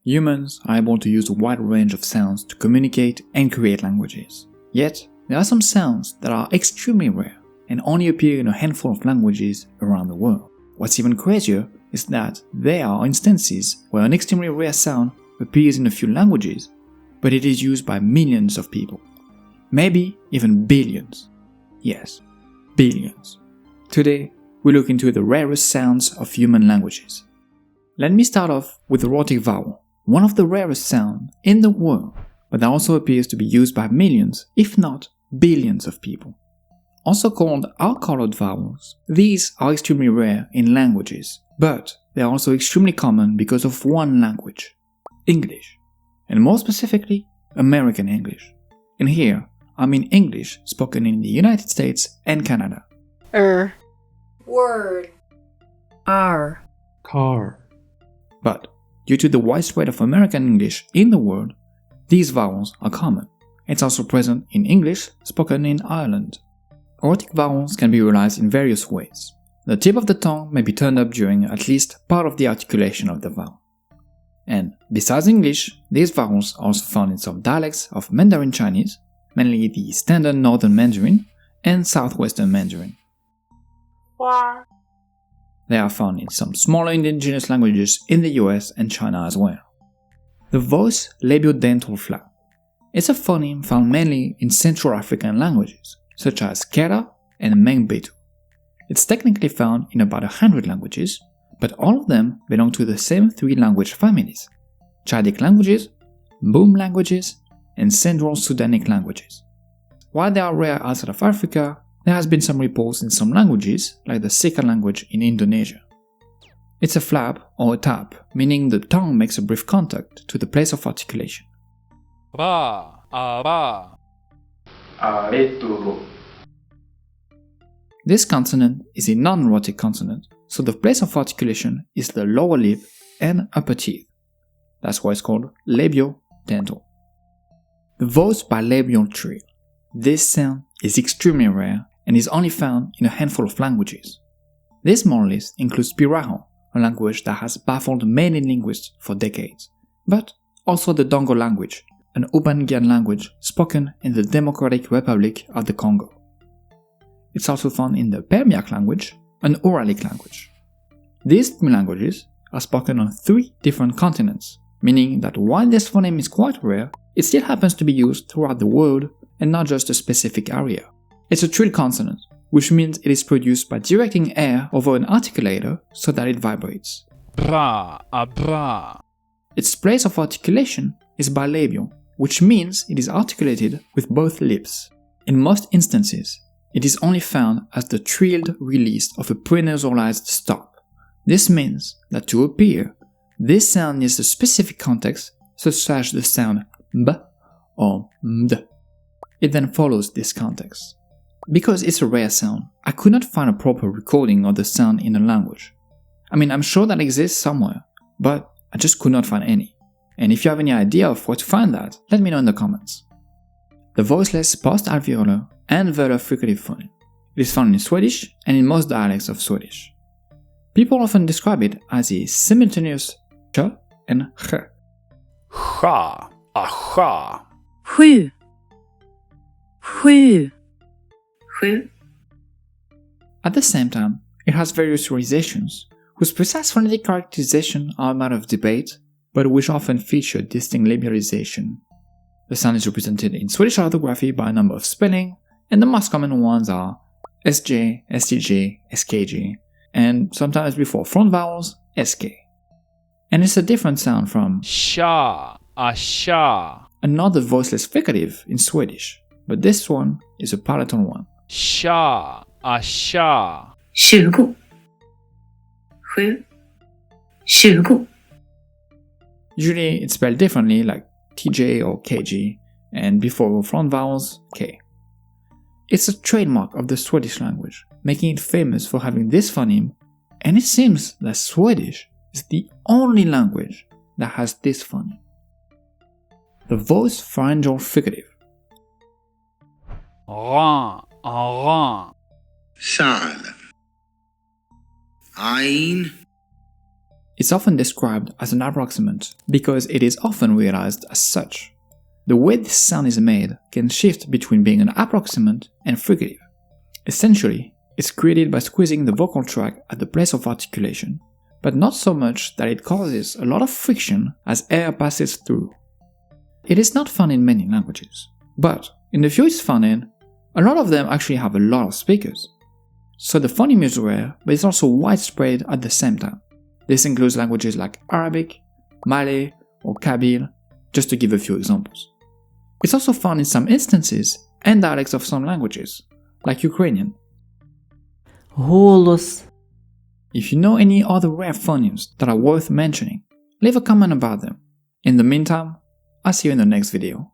Humans are able to use a wide range of sounds to communicate and create languages. Yet, there are some sounds that are extremely rare and only appear in a handful of languages around the world. What's even crazier is that there are instances where an extremely rare sound appears in a few languages, but it is used by millions of people. Maybe even billions. Yes, billions. Today, we look into the rarest sounds of human languages. Let me start off with the rhotic vowel, one of the rarest sounds in the world, but that also appears to be used by millions, if not billions of people. Also called R-colored vowels, these are extremely rare in languages, but they are also extremely common because of one language, English, and more specifically, American English. And here, I mean English spoken in the United States and Canada. Word. R. Car. But, due to the widespread of American English in the world, these vowels are common. It's also present in English spoken in Ireland. Rhotic vowels can be realized in various ways. The tip of the tongue may be turned up during at least part of the articulation of the vowel. And besides English, these vowels are also found in some dialects of Mandarin Chinese, mainly the Standard Northern Mandarin and Southwestern Mandarin. Hua. They are found in some smaller indigenous languages in the US and China as well. The voice labiodental flap. It's a phoneme found mainly in Central African languages, such as Kera and Mengbetu. It's technically found in about 100 languages, but all of them belong to the same three language families: Chadic languages, Boom languages, and Central Sudanic languages. While they are rare outside of Africa, there has been some reports in some languages, like the Sika language in Indonesia. It's a flap or a tap, meaning the tongue makes a brief contact to the place of articulation. This consonant is a non-rhotic consonant, so the place of articulation is the lower lip and upper teeth. That's why it's called labiodental. The voice bilabial trill. This sound is extremely rare and is only found in a handful of languages. This small list includes Piraho, a language that has baffled many linguists for decades, but also the Dongo language, an Ubangian language spoken in the Democratic Republic of the Congo. It's also found in the Permiak language, an Uralic language. These three languages are spoken on 3 different continents, meaning that while this phoneme is quite rare, it still happens to be used throughout the world and not just a specific area. It's a trill consonant, which means it is produced by directing air over an articulator so that it vibrates. Its place of articulation is bilabial, which means it is articulated with both lips. In most instances, it is only found as the trilled release of a prenasalized stop. This means that to appear, this sound needs a specific context, such as the sound b or md. It then follows this context. Because it's a rare sound, I could not find a proper recording of the sound in a language. I mean, I'm sure that exists somewhere, but I just could not find any. And if you have any idea of where to find that, let me know in the comments. The voiceless post-alveolar and velar fricative phoneme. It is found in Swedish and in most dialects of Swedish. People often describe it as a simultaneous ch and ch. Cha. Aha. 7. 7. 7. At the same time, it has various realizations, whose precise phonetic characterization are a matter of debate, but which often feature distinct labialization. The sound is represented in Swedish orthography by a number of spelling, and the most common ones are SJ, STJ, SKJ, and sometimes before front vowels, SK. And it's a different sound from Sha. Asha. another voiceless fricative in Swedish, but this one is a palatal one. Sha. Asha. 20. 7. 20. Usually it's spelled differently, like TJ or KG, and before front vowels, K. It's a trademark of the Swedish language, making it famous for having this phoneme, and it seems that Swedish is the only language that has this phoneme. The voice pharyngeal fricative. Ran. Ran. ثعلب عين It's often described as an approximant because it is often realized as such. The way this sound is made can shift between being an approximant and fricative. Essentially, it's created by squeezing the vocal tract at the place of articulation, but not so much that it causes a lot of friction as air passes through. It is not found in many languages, but in the few it's found in, a lot of them actually have a lot of speakers. So the phoneme is rare, but it's also widespread at the same time. This includes languages like Arabic, Malay, or Kabyle, just to give a few examples. It's also found in some instances and dialects of some languages, like Ukrainian. Голос. If you know any other rare phonemes that are worth mentioning, leave a comment about them. In the meantime, I'll see you in the next video.